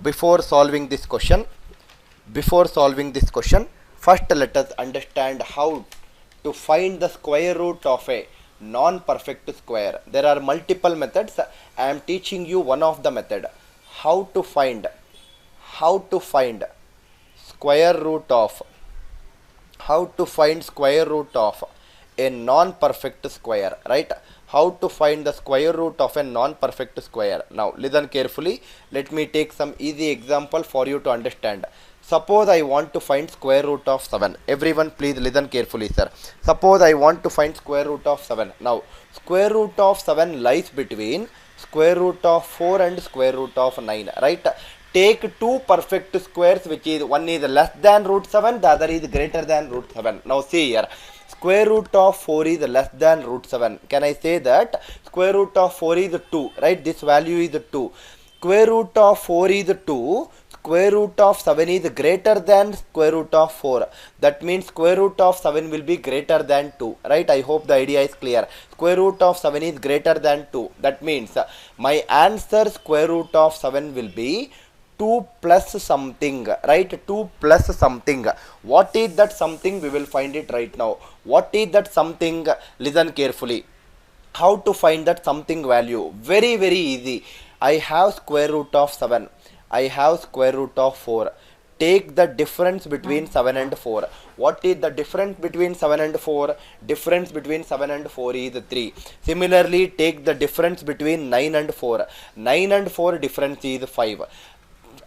before solving this question, first let us understand how to find the square root of a non-perfect square. There are multiple methods. I am teaching you one of the method. How to find square root of a non-perfect square, right? How to find the square root of a non-perfect square. Now listen carefully. Let me take some easy example for you to understand. Suppose I want to find square root of 7. Everyone please listen carefully, sir. Suppose I want to find square root of 7. Now square root of 7 lies between square root of 4 and square root of 9, right? Take two perfect squares, which is one is less than root 7, the other is greater than root 7. Now see here, square root of 4 is less than root 7. Can I say that square root of 4 is 2, right? This value is 2. Square root of 4 is 2. Square root of 7 is greater than square root of 4. That means square root of 7 will be greater than 2, right? I hope the idea is clear. Square root of 7 is greater than 2. That means my answer square root of 7 will be 2 plus something, right? 2 plus something. What is that something? We will find it right now. What is that something? Listen carefully. How to find that something value? Very easy. I have square root of 7. I have square root of 4. Take the difference between 7 and 4. What is the difference between 7 and 4? Difference between 7 and 4 is 3. Similarly, take the difference between 9 and 4. 9 and 4 difference is 5.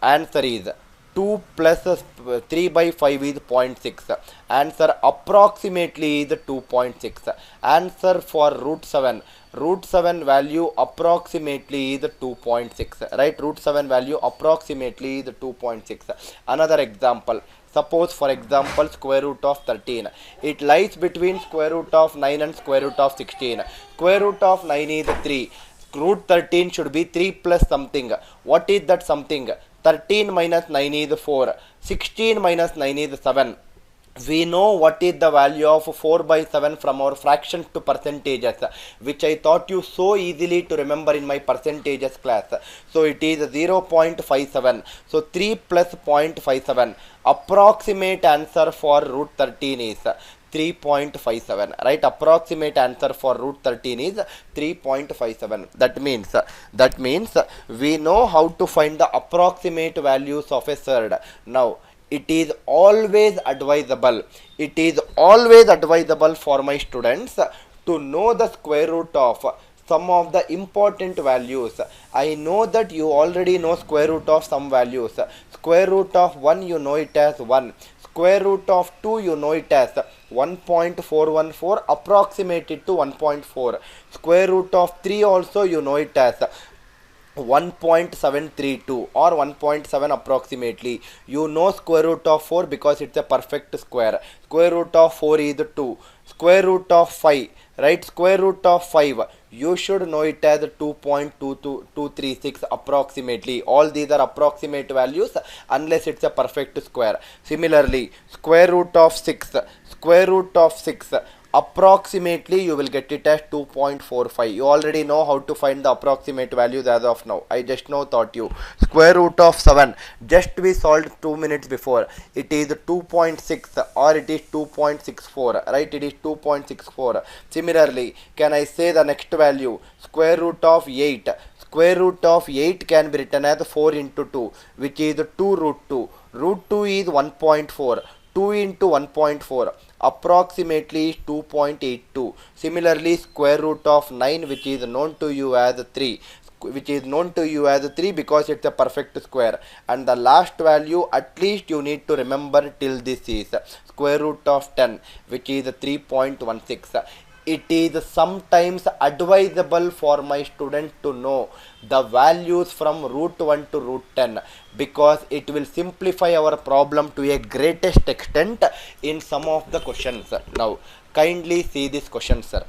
Answer is 2 plus 3 by 5 is 0.6. Answer approximately is 2.6. Answer for root 7. Root 7 value approximately is 2.6. Right? Root 7 value approximately is 2.6. Another example. Suppose for example square root of 13. It lies between square root of 9 and square root of 16. Square root of 9 is 3. Root 13 should be 3 plus something. What is that something? 13 minus 9 is 4. 16 minus 9 is 7. We know what is the value of 4 by 7 from our fractions to percentages, which I taught you so easily to remember in my percentages class. So it is 0.57. So 3 plus 0.57. Approximate answer for root 13 is 3.57, right? Approximate answer for root 13 is 3.57. That means we know how to find the approximate values of a surd. Now it is always advisable for my students to know the square root of some of the important values. I know that you already know square root of some values. Square root of 1, you know it as 1. Square root of 2, you know it as 1.414, approximated to 1.4. Square root of 3 also you know it as 1.732 or 1.7 approximately. You know square root of 4 because it's a perfect square. Square root of 4 is 2. Square root of 5, right? Square root of 5, you should know it as 2.236 approximately. All these are approximate values unless it's a perfect square. Similarly, square root of 6, approximately you will get it as 2.45. You already know how to find the approximate values as of now. I just now taught you. Square root of 7, just we solved 2 minutes before. It is 2.6 or it is 2.64, right? It is 2.64. Similarly, can I say the next value? Square root of 8. Square root of 8 can be written as 4 into 2, which is 2 root 2. Root 2 is 1.4. 2 into 1.4 approximately 2.82. Similarly, square root of 9, which is known to you as 3, because it's a perfect square. And the last value, at least you need to remember till this, is square root of 10, which is 3.16. It is sometimes advisable for my student to know the values from root 1 to root 10, because it will simplify our problem to a greatest extent in some of the questions. Now kindly see this question, sir.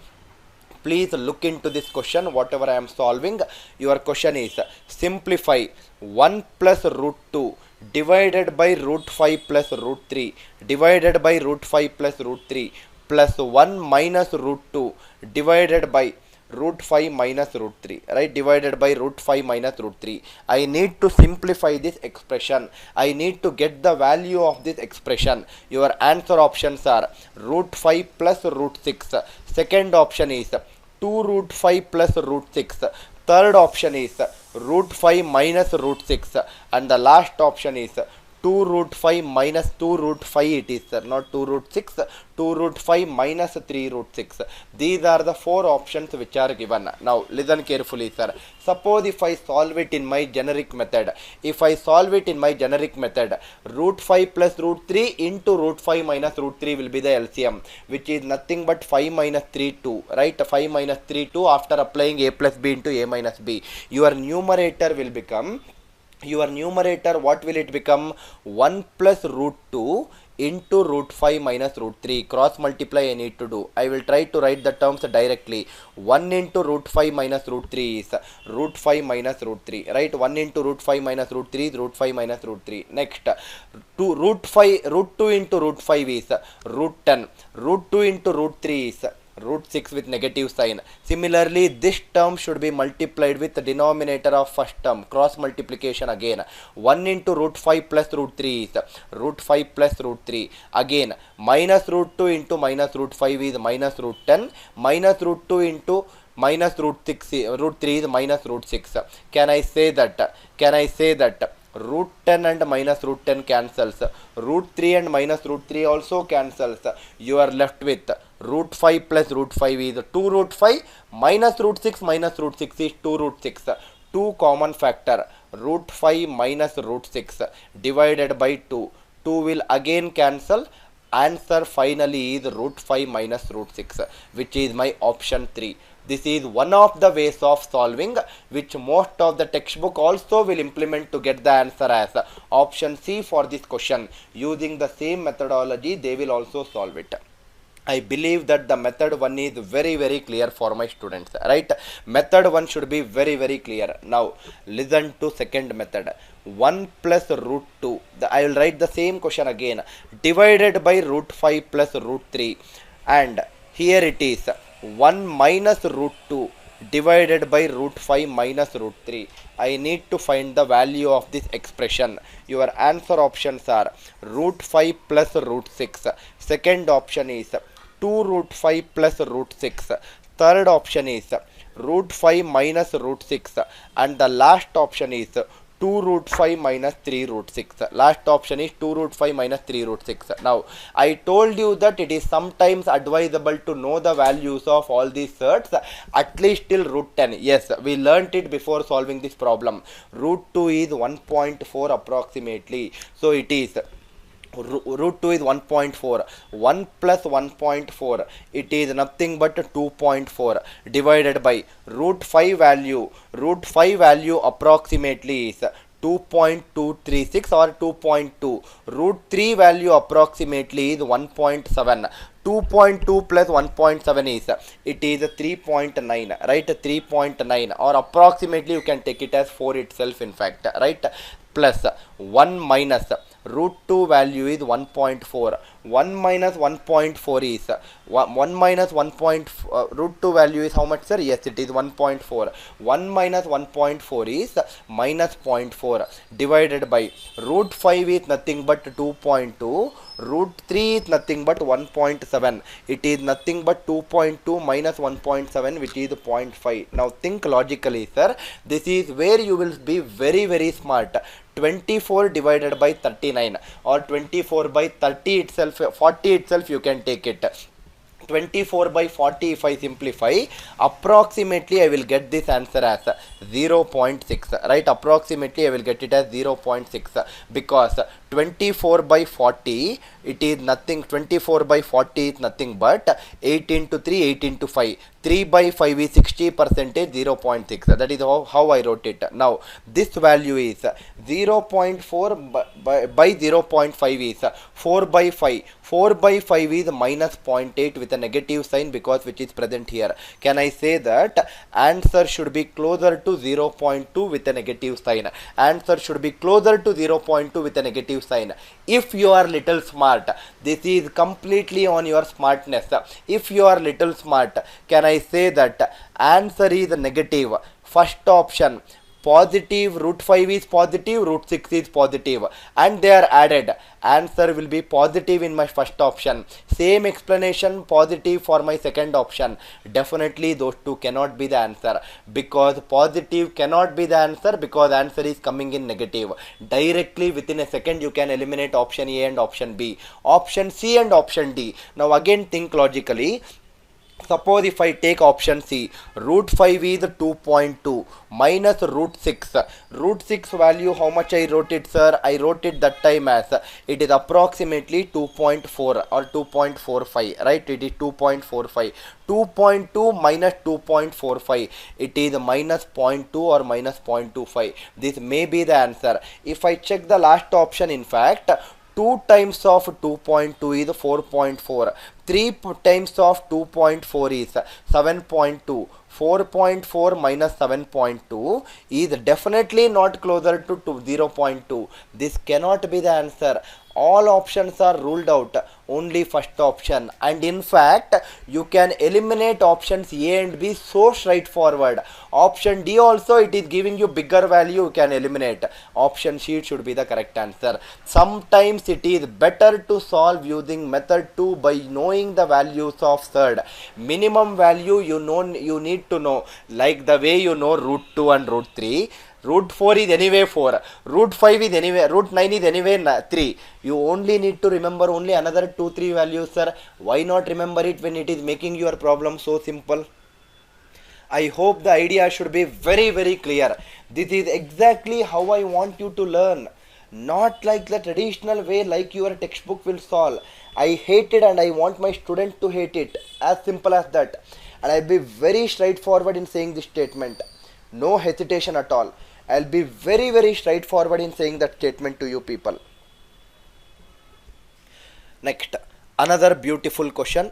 Please look into this question, whatever I am solving. Your question is simplify 1 plus root 2 divided by root 5 plus root 3 divided by root 5 plus root 3 plus 1 minus root 2 divided by root 5 minus root 3, right, divided by root 5 minus root 3. I need to simplify this expression. I need to get the value of this expression. Your answer options are root 5 plus root 6. Second option is 2 root 5 plus root 6. Third option is root 5 minus root 6. And the last option is 2 root 5 minus 2 root 5 it is, sir, not 2 root 6, 2 root 5 minus 3 root 6. These are the 4 options which are given. Now listen carefully, sir. Suppose if I solve it in my generic method, root 5 plus root 3 into root 5 minus root 3 will be the LCM, which is nothing but 5 minus 3 2, right? 5 minus 3 2 after applying a plus b into a minus b. Your numerator will become, what will it become? 1 plus root 2 into root 5 minus root 3. Cross multiply I need to do. I will try to write the terms directly. 1 into root 5 minus root 3 is root 5 minus root 3, right? 1 into root 5 minus root 3 is root 5 minus root 3. Next, root 2 into root 5 is root 10. Root 2 into root 3 is root 6 with negative sign. Similarly, this term should be multiplied with the denominator of first term. Cross multiplication again. 1 into root 5 plus root 3 is root 5 plus root 3. Again, minus root 2 into minus root 5 is minus root 10. Minus root 2 into minus root 6, root 3 is minus root 6. Can I say that root 10 and minus root 10 cancels, root 3 and minus root 3 also cancels. You are left with root 5 plus root 5 is 2 root 5 minus root 6 is 2 root 6. 2 common factor, root 5 minus root 6 divided by 2. 2 will again cancel. Answer finally is root 5 minus root 6, which is my option 3. This is one of the ways of solving which most of the textbook also will implement to get the answer as option C for this question. Using the same methodology, they will also solve it. I believe that the method 1 is very clear for my students, right? Method 1 should be very clear. Now listen to second method. 1 plus root 2. I will write the same question again. Divided by root 5 plus root 3. And here it is 1 minus root 2 divided by root 5 minus root 3. I need to find the value of this expression. Your answer options are root 5 plus root 6. Second option is 2 root 5 plus root 6. Third option is root 5 minus root 6. And the last option is 2 root 5 minus 3 root 6. Last option is 2 root 5 minus 3 root 6. Now, I told you that it is sometimes advisable to know the values of all these surds, at least till root 10. Yes, we learnt it before solving this problem. Root 2 is 1.4 approximately. So, it is root 2 is 1.4. 1 plus 1.4, it is nothing but 2.4 divided by root 5 value. Root 5 value approximately is 2.236 or 2.2. Root 3 value approximately is 1.7. 2.2 plus 1.7 is, it is 3.9, right? 3.9, or approximately you can take it as 4 itself, in fact, right? Plus 1 minus root 2 value is 1.4. 1 minus 1.4 is 1 minus 1. Root 2 value is how much, sir? Yes, it is 1.4. 1 minus 1.4 is minus 0.4 divided by root 5 is nothing but 2.2. Root 3 is nothing but 1.7. It is nothing but 2.2 minus 1.7, which is 0.5. Now think logically, sir. This is where you will be very smart. 24 divided by 39 or 24 by 30 itself, 40 itself you can take it. 24 by 40 if I simplify, approximately I will get this answer as 0.6, right? Approximately I will get it as 0.6 because 24 by 40, it is nothing, 24 by 40 is nothing but 8 into 3, 8 into 5. 3 by 5 is 60%, 0.6. That is how I wrote it. Now, this value is 0.4 by 0.5 is 4 by 5. 4 by 5 is minus 0.8 with a negative sign because which is present here. Can I say that answer should be closer to 0.2 with a negative sign? Answer should be closer to 0.2 with a negative sign. If you are little smart, this is completely on your smartness. If you are little smart, can I say that Answer is negative. First option, positive root 5 is positive, root 6 is positive, and they are added. Answer will be positive in my first option. Same explanation, positive for my second option. Definitely those two cannot be the answer, because positive cannot be the answer, because answer is coming in negative. Directly within a second you can eliminate option A and option B, option C and option D. Now again think logically. Suppose if I take option C, root 5 is 2.2 minus root 6. Root 6 value, how much I wrote it, sir? I wrote it that time as it is approximately 2.4 or 2.45, right? It is 2.45. 2.2 minus 2.45, it is minus 0.2 or minus 0.25. This may be the answer. If I check the last option, in fact, 2 times of 2.2 is 4.4. 3 times of 2.4 is 7.2. 4.4 minus 7.2 is definitely not closer to 0.2. This cannot be the answer. All options are ruled out, only first option. And in fact, you can eliminate options A and B so straightforward. Option D also, it is giving you bigger value, you can eliminate. Option C should be the correct answer. Sometimes it is better to solve using method 2 by knowing the values of third. Minimum value you need to know, like the way you know root 2 and root 3. Root 4 is anyway 4, root 5 is anyway, root 9 is anyway 3. You only need to remember only another 2-3 values, sir. Why not remember it when it is making your problem so simple? I hope the idea should be very clear. This is exactly how I want you to learn. Not like the traditional way like your textbook will solve. I hate it and I want my student to hate it. As simple as that. And I'll be very straightforward in saying this statement. No hesitation at all. I'll be very straightforward in saying that statement to you people. Next, another beautiful question.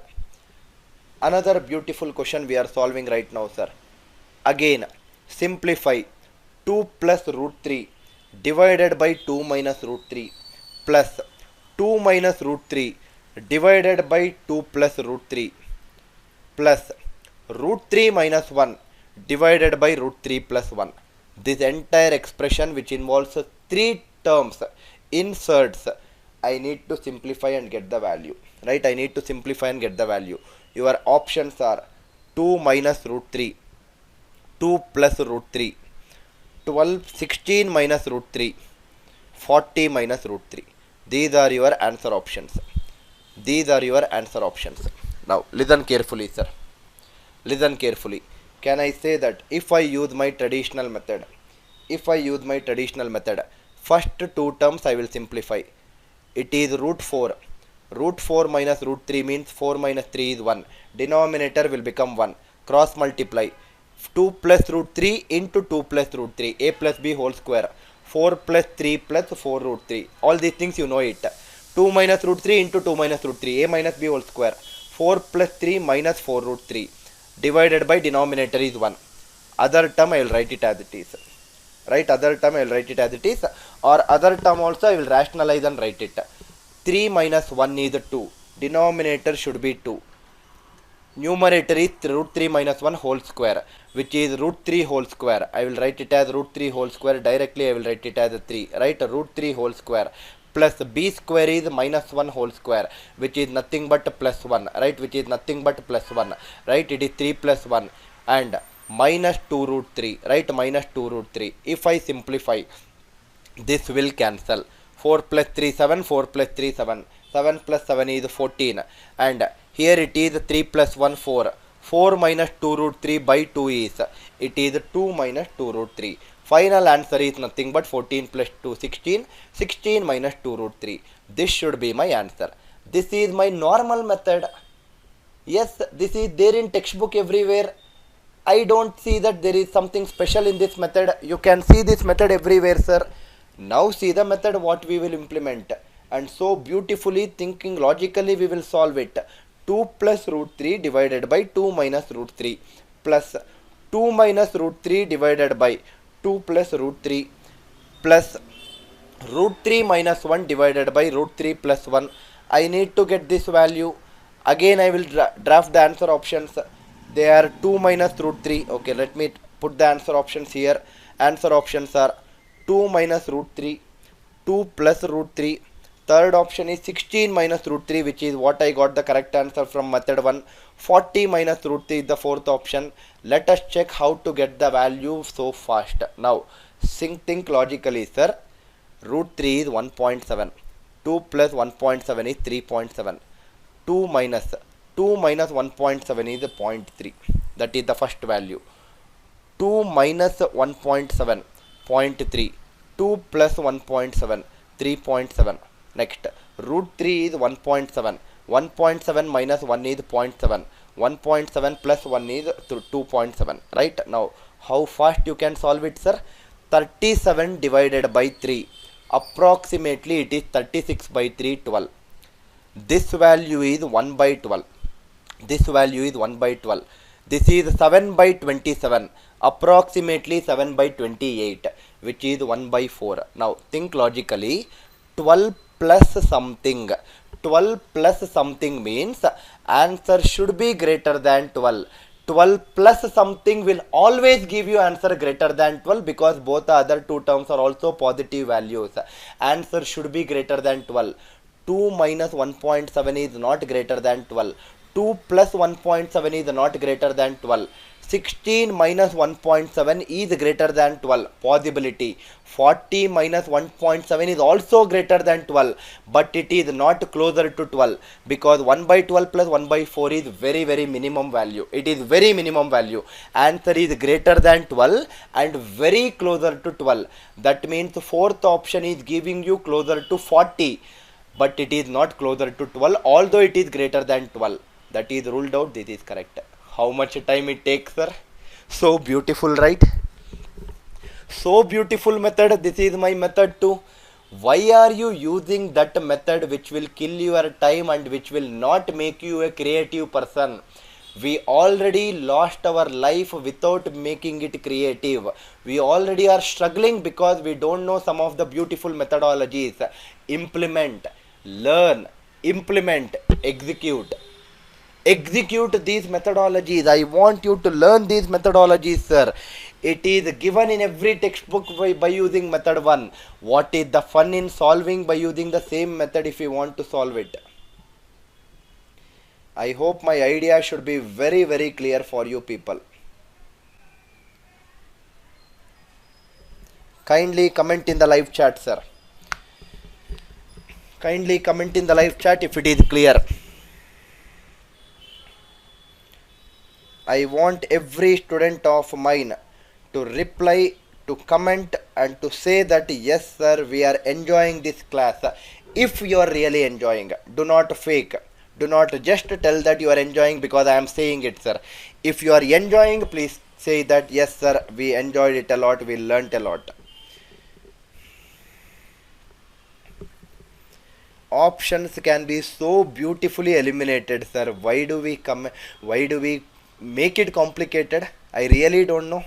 Another beautiful question we are solving right now, sir. Again, simplify 2 plus root 3 divided by 2 minus root 3 plus 2 minus root 3 divided by 2 plus root 3 plus root 3 minus 1 divided by root 3 plus 1. This entire expression, which involves 3 terms in Surds, I need to simplify and get the value, right? I need to simplify and get the value. Your options are 2 minus root 3, 2 plus root 3, 16 minus root 3, 40 minus root 3. These are your answer options. These are your answer options. Now listen carefully, sir. Listen carefully. Can I say that if I use my traditional method, first 2 terms I will simplify. It is root 4. Root 4 minus root 3 means 4 minus 3 is 1. Denominator will become 1. Cross multiply. 2 plus root 3 into 2 plus root 3. A plus B whole square. 4 plus 3 plus 4 root 3. All these things you know it. 2 minus root 3 into 2 minus root 3. A minus B whole square. 4 plus 3 minus 4 root 3. Divided by denominator is 1. Other term I will write it as it is. Right? Other term I will write it as it is. Or other term also I will rationalize and write it. 3 minus 1 is 2. Denominator should be 2. Numerator is root 3 minus 1 whole square, which is root 3 whole square. I will write it as root 3 whole square. Directly I will write it as 3. Right? Root 3 whole square. Plus b square is minus 1 whole square, which is nothing but plus 1. Right? Which is nothing but plus 1. Right? It is 3 plus 1. And minus 2 root 3. Right? Minus 2 root 3. If I simplify, this will cancel. 4 plus 3 7. 4 plus 3 7. 7 plus 7 is 14. And here it is 3 plus 1 4. 4 minus 2 root 3 by 2 is, it is 2 minus 2 root 3. Final answer is nothing but 14 plus 2 16. 16 minus 2 root 3. This should be my answer. This is my normal method. Yes, this is there in textbook everywhere. I don't see that there is something special in this method. You can see this method everywhere, sir. Now see the method what we will implement. And so beautifully thinking logically we will solve it. 2 plus root 3 divided by 2 minus root 3 plus 2 minus root 3 divided by 2 plus root 3 plus root 3 minus 1 divided by root 3 plus 1. I need to get this value. Again I will draft the answer options. They are 2 minus root 3. Okay, let me put the answer options here. Answer options are 2 minus root 3, 2 plus root 3. Third option is 16 minus root 3, which is what I got the correct answer from method 1. 40 minus root 3 is the fourth option. Let us check how to get the value so fast. Now, think logically, sir. Root 3 is 1.7. 2 plus 1.7 is 3.7. 2 minus 1.7 is 0.3. That is the first value. 2 minus 1.7, 0.3. 2 plus 1.7, 3.7. Next, root 3 is 1.7. 1.7 minus 1 is 0.7. 1.7 plus 1 is 2.7. Right? Now, how fast you can solve it, sir? 37 divided by 3. Approximately it is 36 by 3, 12. This value is 1 by 12. This value is 1 by 12. This is 7 by 27. Approximately 7 by 28, which is 1 by 4. Now, think logically. 12 plus something. 12 plus something means answer should be greater than 12. 12 plus something will always give you answer greater than 12 because both the other two terms are also positive values. Answer should be greater than 12. 2 minus 1.7 is not greater than 12. 2 plus 1.7 is not greater than 12. 16 minus 1.7 is greater than 12. Possibility. 40 minus 1.7 is also greater than 12. But it is not closer to 12. Because 1 by 12 plus 1 by 4 is very minimum value. It is very minimum value. Answer is greater than 12 and very closer to 12. That means fourth option is giving you closer to 40. But it is not closer to 12. Although it is greater than 12. That is ruled out. This is correct. How much time it takes, sir? So beautiful, right? So beautiful method. This is my method too. Why are you using that method which will kill your time and which will not make you a creative person? We already lost our life without making it creative. We already are struggling because we don't know some of the beautiful methodologies. Implement, learn, implement, execute. Execute these methodologies. I want you to learn these methodologies, sir. It is given in every textbook by using method 1. What is the fun in solving by using the same method if you want to solve it? I hope my idea should be very clear for you people. Kindly comment in the live chat, sir. Kindly comment in the live chat if it is clear. I want every student of mine to reply, to comment and to say that yes sir, we are enjoying this class. If you are really enjoying, do not fake. Do not just tell that you are enjoying because I am saying it, sir. If you are enjoying, please say that yes sir, we enjoyed it a lot, we learnt a lot. Options can be so beautifully eliminated, sir. Why do we make it complicated? I really don't know.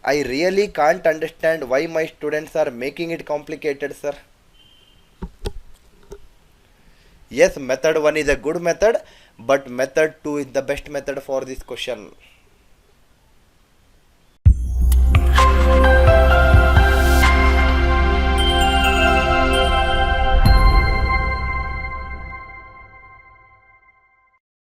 I really can't understand why my students are making it complicated, sir. Yes, method 1 is a good method, but method 2 is the best method for this question.